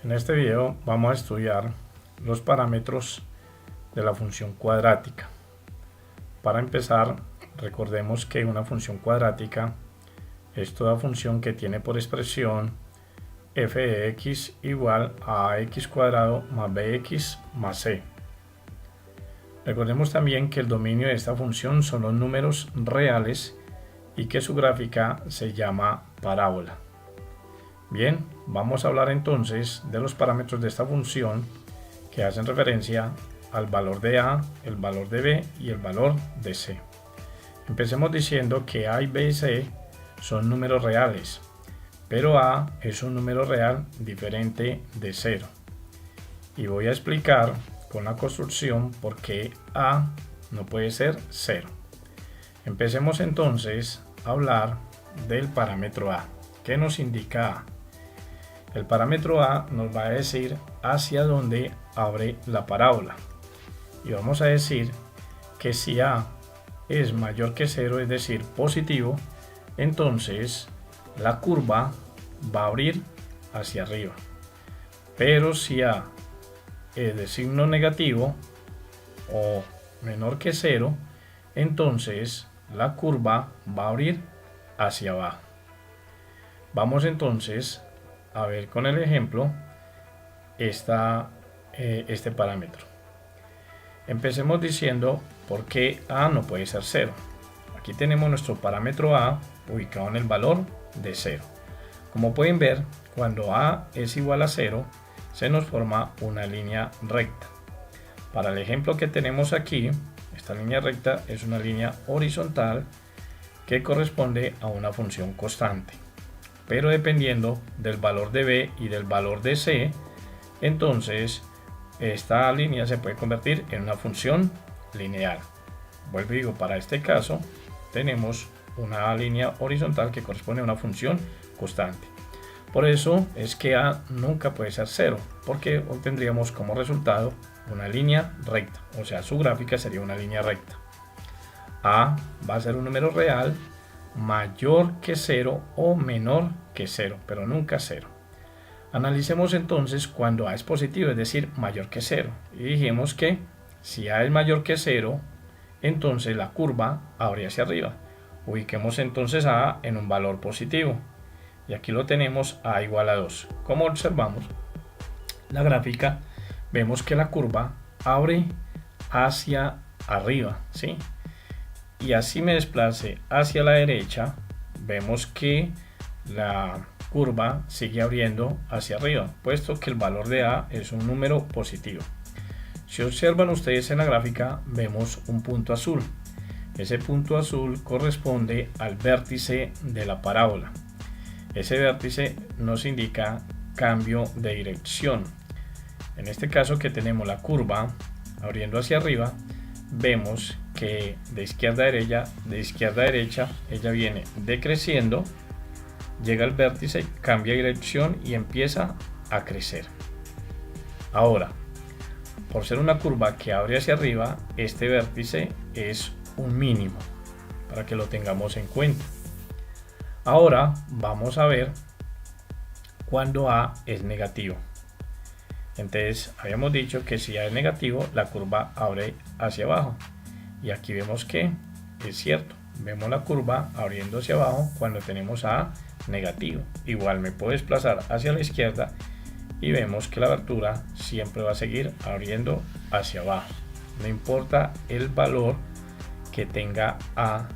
En este video vamos a estudiar los parámetros de la función cuadrática. Para empezar, recordemos que una función cuadrática es toda función que tiene por expresión f de x igual a ax cuadrado más bx más c. Recordemos también que el dominio de esta función son los números reales y que su gráfica se llama parábola. Bien, vamos a hablar entonces de los parámetros de esta función que hacen referencia al valor de a, el valor de b y el valor de c. Empecemos diciendo que a y b y c son números reales, pero a es un número real diferente de 0. Y voy a explicar con la construcción por qué a no puede ser 0. Empecemos entonces a hablar del parámetro a. ¿Qué nos indica a? El parámetro a nos va a decir hacia dónde abre la parábola. Y vamos a decir que si a es mayor que 0, es decir, positivo, entonces la curva va a abrir hacia arriba. Pero si a es de signo negativo o menor que 0, entonces la curva va a abrir hacia abajo. Vamos entonces a ver con el ejemplo este parámetro. Empecemos diciendo por qué a no puede ser 0. Aquí tenemos nuestro parámetro a ubicado en el valor de 0. Como pueden ver, cuando a es igual a 0, se nos forma una línea recta. Para el ejemplo que tenemos aquí, esta línea recta es una línea horizontal que corresponde a una función constante. Pero dependiendo del valor de b y del valor de c, entonces esta línea se puede convertir en una función lineal. Vuelvo y digo, para este caso tenemos una línea horizontal que corresponde a una función constante. Por eso es que a nunca puede ser 0, porque obtendríamos como resultado una línea recta, o sea, su gráfica sería una línea recta. A va a ser un número real mayor que 0 o menor que 0, pero nunca 0. Analicemos entonces cuando a es positivo, es decir, mayor que 0. Y dijimos que si a es mayor que 0, entonces la curva abre hacia arriba. Ubiquemos entonces a a en un valor positivo. Y aquí lo tenemos a igual a 2. Como observamos la gráfica, vemos que la curva abre hacia arriba, ¿sí? Y así me desplace hacia la derecha, vemos que la curva sigue abriendo hacia arriba, puesto que el valor de a es un número positivo. Si observan ustedes en la gráfica, vemos un punto azul. Ese punto azul corresponde al vértice de la parábola. Ese vértice nos indica cambio de dirección. En este caso que tenemos la curva abriendo hacia arriba, vemos que de izquierda a derecha, ella viene decreciendo, llega al vértice, cambia de dirección y empieza a crecer. Ahora, por ser una curva que abre hacia arriba, este vértice es un mínimo, para que lo tengamos en cuenta. Ahora vamos a ver cuando a es negativo. Entonces habíamos dicho que si a es negativo, la curva abre hacia abajo. Y aquí vemos que es cierto. Vemos la curva abriendo hacia abajo cuando tenemos a negativo. Igual me puedo desplazar hacia la izquierda y vemos que la abertura siempre va a seguir abriendo hacia abajo. No importa el valor que tenga a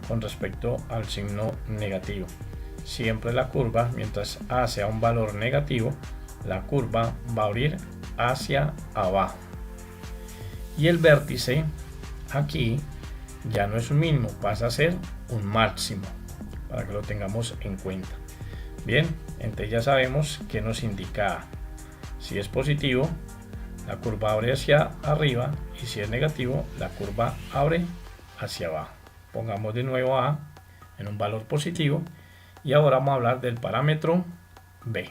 con respecto al signo negativo. Siempre la curva, mientras a sea un valor negativo, la curva va a abrir hacia abajo. Y el vértice aquí ya no es un mínimo, pasa a ser un máximo, para que lo tengamos en cuenta. Bien, entonces ya sabemos que nos indica a. Si es positivo, la curva abre hacia arriba, y si es negativo, la curva abre hacia abajo. Pongamos de nuevo a en un valor positivo y ahora vamos a hablar del parámetro b.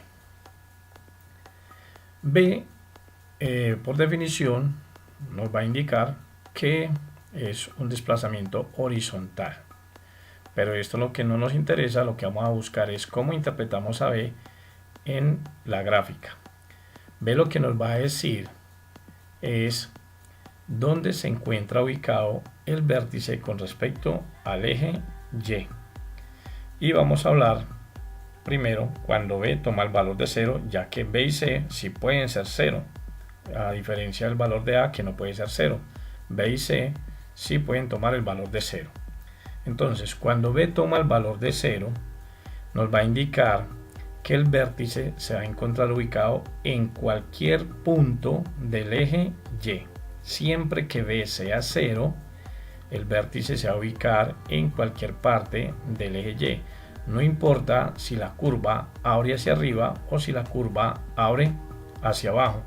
B, por definición, nos va a indicar que es un desplazamiento horizontal. Pero esto es lo que no nos interesa. Lo que vamos a buscar es cómo interpretamos a B en la gráfica. B lo que nos va a decir es dónde se encuentra ubicado el vértice con respecto al eje Y. Y vamos a hablar primero cuando B toma el valor de 0, ya que B y C sí pueden ser 0, a diferencia del valor de A que no puede ser 0. B y C sí pueden tomar el valor de 0. Entonces, cuando B toma el valor de 0, nos va a indicar que el vértice se va a encontrar ubicado en cualquier punto del eje Y. Siempre que B sea 0, el vértice se va a ubicar en cualquier parte del eje Y. No importa si la curva abre hacia arriba o si la curva abre hacia abajo.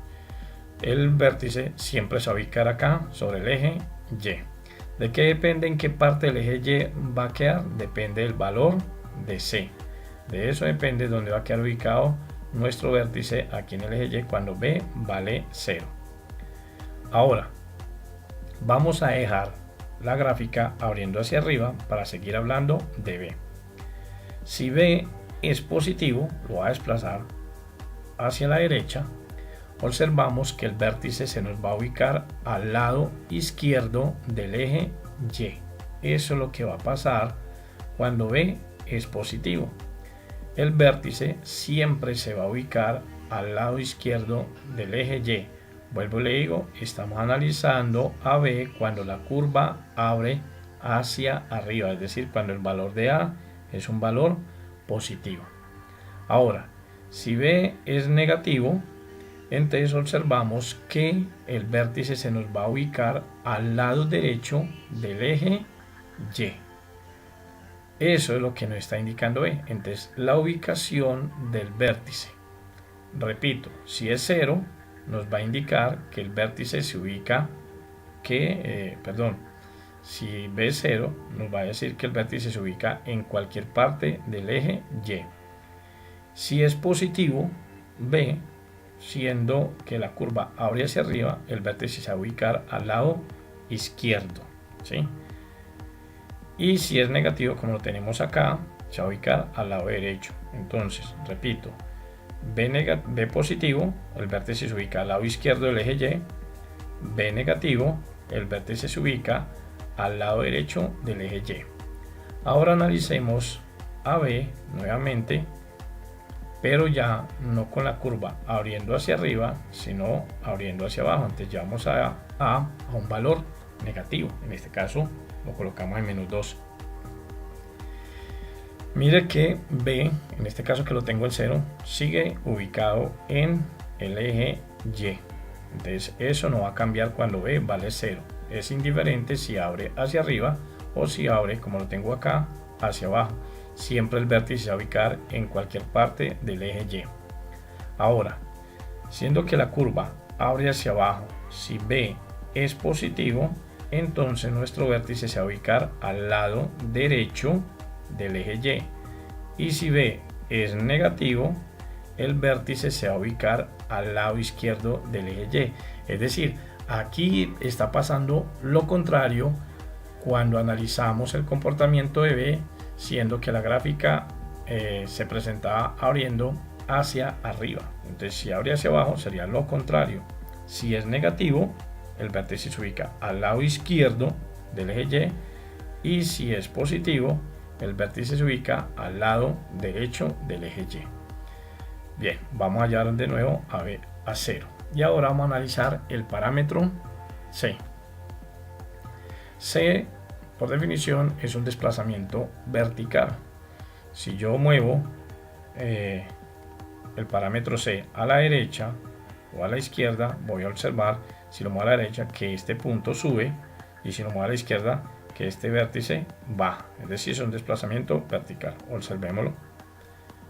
El vértice siempre se va a ubicar acá sobre el eje Y. ¿De qué depende en qué parte del eje Y va a quedar? Depende del valor de C. De eso depende dónde va a quedar ubicado nuestro vértice aquí en el eje Y cuando B vale 0. Ahora, vamos a dejar la gráfica abriendo hacia arriba para seguir hablando de B. Si B es positivo, lo va a desplazar hacia la derecha. Observamos que el vértice se nos va a ubicar al lado izquierdo del eje Y. Eso es lo que va a pasar cuando B es positivo. El vértice siempre se va a ubicar al lado izquierdo del eje Y. Vuelvo y le digo, estamos analizando a B cuando la curva abre hacia arriba, es decir, cuando el valor de A es un valor positivo. Ahora, si B es negativo, entonces observamos que el vértice se nos va a ubicar al lado derecho del eje Y. Eso es lo que nos está indicando B. Entonces, la ubicación del vértice. Repito, si es 0, nos va a indicar que el vértice se ubica, si B es 0, nos va a decir que el vértice se ubica en cualquier parte del eje Y. Si es positivo, B, siendo que la curva abre hacia arriba, el vértice se va a ubicar al lado izquierdo, ¿sí? Y si es negativo, como lo tenemos acá, se va a ubicar al lado derecho. Entonces, repito, B positivo, el vértice se ubica al lado izquierdo del eje Y. B negativo, el vértice se ubica al lado derecho del eje Y. Ahora analicemos a B nuevamente, pero ya no con la curva abriendo hacia arriba, sino abriendo hacia abajo. Entonces llevamos a un valor negativo. En este caso lo colocamos en -2. Mire que B, en este caso que lo tengo en 0, sigue ubicado en el eje Y. Entonces eso no va a cambiar cuando B vale 0. Es indiferente si abre hacia arriba o si abre, como lo tengo acá, hacia abajo. Siempre el vértice se va a ubicar en cualquier parte del eje Y. Ahora, siendo que la curva abre hacia abajo, si B es positivo, entonces nuestro vértice se va a ubicar al lado derecho del eje Y. Y si B es negativo, el vértice se va a ubicar al lado izquierdo del eje Y. Es decir, aquí está pasando lo contrario cuando analizamos el comportamiento de B, siendo que la gráfica se presentaba abriendo hacia arriba. Entonces, si abre hacia abajo sería lo contrario. Si es negativo, el vértice se ubica al lado izquierdo del eje Y, y si es positivo, el vértice se ubica al lado derecho del eje Y. Bien, vamos a hallar de nuevo a B a 0. Y ahora vamos a analizar el parámetro C. C, por definición, es un desplazamiento vertical. Si yo muevo el parámetro C a la derecha o a la izquierda, voy a observar, si lo muevo a la derecha, que este punto sube, y si lo muevo a la izquierda, que este vértice baja. Es decir, es un desplazamiento vertical. Observémoslo.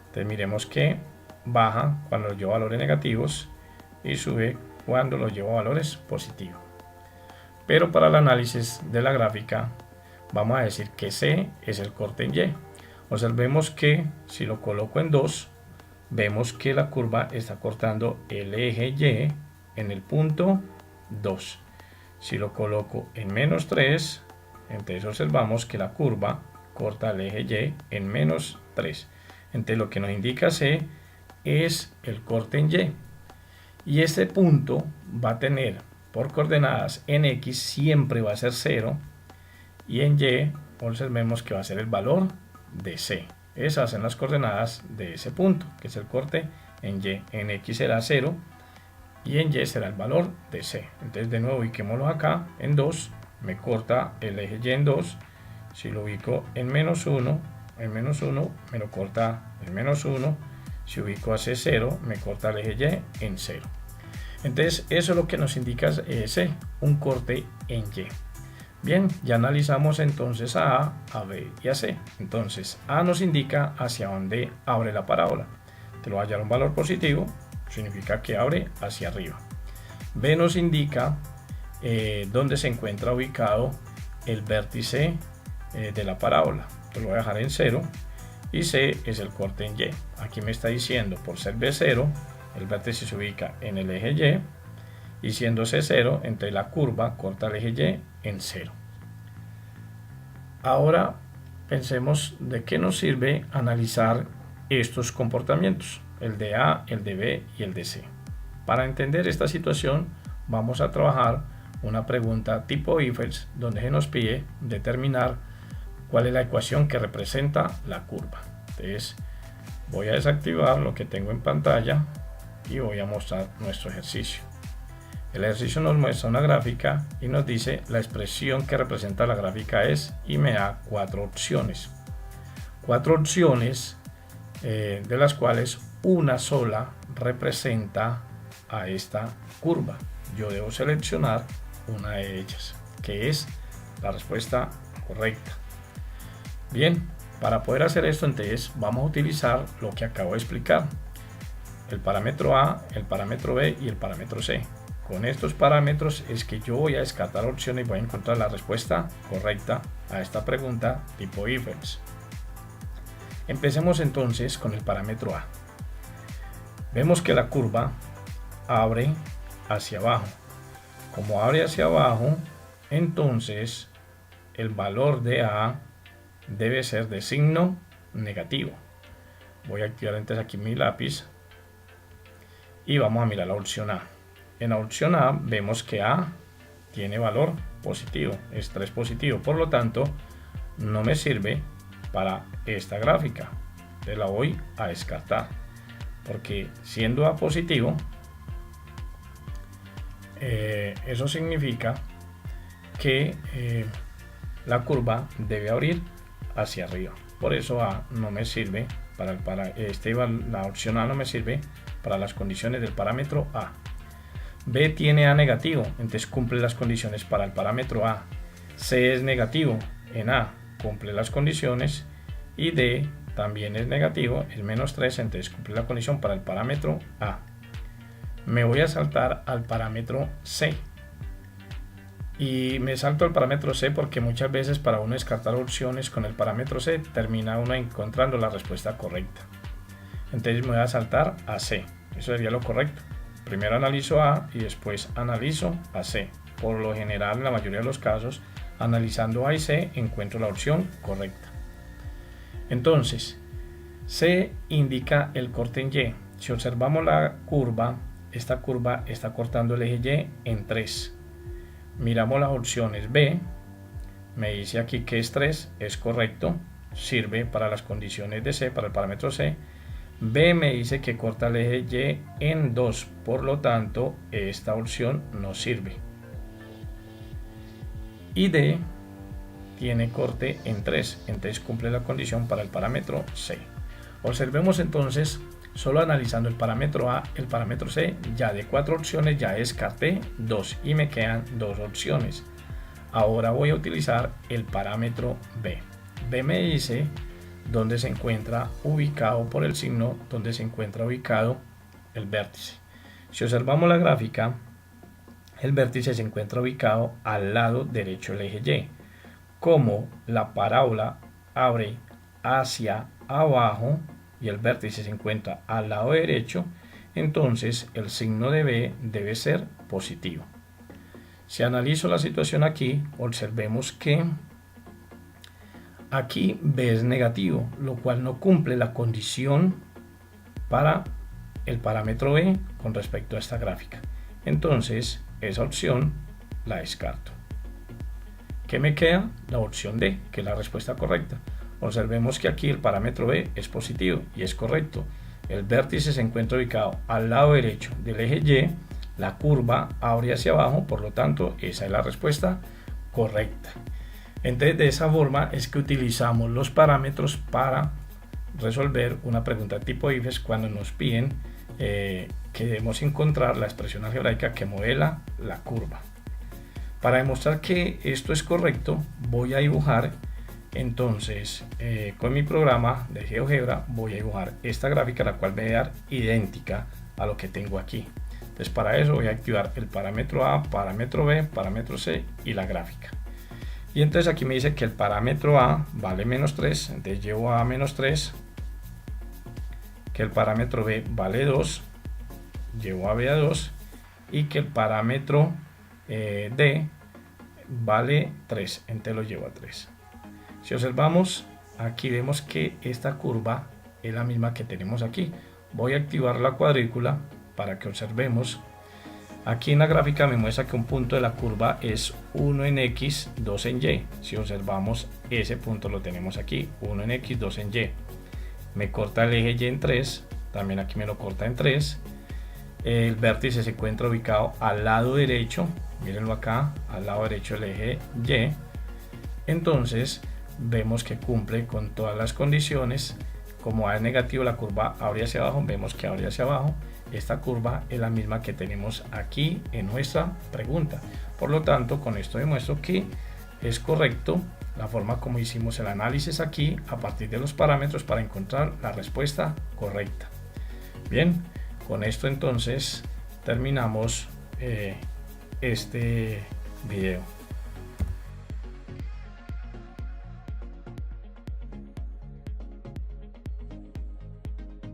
Entonces miremos que baja cuando lo llevo a valores negativos y sube cuando lo llevo a valores positivos. Pero para el análisis de la gráfica vamos a decir que C es el corte en Y. Observemos que si lo coloco en 2, vemos que la curva está cortando el eje Y en el punto 2. Si lo coloco en -3, entonces observamos que la curva corta el eje Y en -3. Entonces lo que nos indica C es el corte en Y. Y este punto va a tener por coordenadas en X siempre va a ser 0 y en Y observemos que va a ser el valor de C. Esas son las coordenadas de ese punto, que es el corte en Y. En X será 0 y en Y será el valor de C. Entonces de nuevo ubiquémoslo acá en 2, me corta el eje Y en 2. Si lo ubico en menos 1, me lo corta en menos 1. Si ubico a C0, me corta el eje Y en 0. Entonces eso es lo que nos indica C, un corte en Y. Bien, ya analizamos entonces a B y a C. Entonces A nos indica hacia dónde abre la parábola. Te lo va a hallar un valor positivo, significa que abre hacia arriba. B nos indica dónde se encuentra ubicado el vértice de la parábola. Te lo voy a dejar en 0 y C es el corte en Y. Aquí me está diciendo, por ser B0, el vértice se ubica en el eje Y, siendo C0, entre la curva corta el eje Y en 0. Ahora pensemos de qué nos sirve analizar estos comportamientos, el de A, el de B y el de C. Para entender esta situación vamos a trabajar una pregunta tipo if-else, donde se nos pide determinar cuál es la ecuación que representa la curva. Entonces voy a desactivar lo que tengo en pantalla y voy a mostrar nuestro ejercicio. El ejercicio nos muestra una gráfica y nos dice la expresión que representa la gráfica es, y me da 4 opciones. 4 opciones de las cuales una sola representa a esta curva. Yo debo seleccionar una de ellas, que es la respuesta correcta. Bien, para poder hacer esto, entonces vamos a utilizar lo que acabo de explicar: el parámetro A, el parámetro B y el parámetro C. Con estos parámetros es que yo voy a descartar opciones y voy a encontrar la respuesta correcta a esta pregunta tipo if-else. Empecemos entonces con el parámetro A. Vemos que la curva abre hacia abajo. Como abre hacia abajo, entonces el valor de A debe ser de signo negativo. Voy a activar entonces aquí mi lápiz y vamos a mirar la opción A. En la opción A vemos que A tiene valor positivo, es 3 positivo, por lo tanto no me sirve para esta gráfica. Entonces la voy a descartar, porque siendo A positivo, eso significa que la curva debe abrir hacia arriba. Por eso A no me sirve la opción A no me sirve para las condiciones del parámetro A. B tiene A negativo, entonces cumple las condiciones para el parámetro A. C es negativo en A, cumple las condiciones, y D también es negativo, es menos 3, entonces cumple la condición para el parámetro A. Me voy a saltar al parámetro C. Y me salto al parámetro C porque muchas veces para uno descartar opciones con el parámetro C termina uno encontrando la respuesta correcta. Entonces me voy a saltar a C, eso sería lo correcto. Primero analizo A y después analizo a C. Por lo general, en la mayoría de los casos, analizando A y C encuentro la opción correcta. Entonces, C indica el corte en Y. Si observamos la curva, esta curva está cortando el eje Y en 3. Miramos las opciones. B me dice aquí que es 3, es correcto, sirve para las condiciones de C, para el parámetro C. B me dice que corta el eje Y en 2, por lo tanto esta opción no sirve. Y D tiene corte en 3, entonces cumple la condición para el parámetro C. Observemos entonces, solo analizando el parámetro A, el parámetro C, ya de 4 opciones ya descarté 2 y me quedan 2 opciones. Ahora voy a utilizar el parámetro B. B me dice donde se encuentra ubicado, por el signo, donde se encuentra ubicado el vértice. Si observamos la gráfica, el vértice se encuentra ubicado al lado derecho del eje Y. Como la parábola abre hacia abajo y el vértice se encuentra al lado derecho, entonces el signo de B debe ser positivo. Si analizo la situación aquí, observemos que aquí B es negativo, lo cual no cumple la condición para el parámetro b con respecto a esta gráfica. Entonces esa opción la descarto. ¿Qué me queda? La opción D, que es la respuesta correcta. Observemos que aquí el parámetro b es positivo y es correcto. El vértice se encuentra ubicado al lado derecho del eje Y, la curva abre hacia abajo, por lo tanto esa es la respuesta correcta. Entonces de esa forma es que utilizamos los parámetros para resolver una pregunta tipo IFES cuando nos piden que debemos encontrar la expresión algebraica que modela la curva. Para demostrar que esto es correcto, voy a dibujar entonces con mi programa de GeoGebra voy a dibujar esta gráfica, la cual me va a dar idéntica a lo que tengo aquí. Entonces para eso voy a activar el parámetro A, parámetro B, parámetro C y la gráfica. Y entonces aquí me dice que el parámetro A vale menos 3, entonces llevo a menos 3, que el parámetro B vale 2, llevo a B a 2, y que el parámetro D vale 3, entonces lo llevo a 3. Si observamos, aquí vemos que esta curva es la misma que tenemos aquí. Voy a activar la cuadrícula para que observemos. Aquí en la gráfica me muestra que un punto de la curva es 1 en X, 2 en Y. Si observamos, ese punto lo tenemos aquí, 1 en X, 2 en Y. Me corta el eje Y en 3, también aquí me lo corta en 3. El vértice se encuentra ubicado al lado derecho, mírenlo acá, al lado derecho del eje Y. Entonces vemos que cumple con todas las condiciones. Como A es negativo, la curva abre hacia abajo, vemos que abre hacia abajo. Esta curva es la misma que tenemos aquí en nuestra pregunta. Por lo tanto, con esto demuestro que es correcto la forma como hicimos el análisis aquí a partir de los parámetros para encontrar la respuesta correcta. Bien, con esto entonces terminamos este video.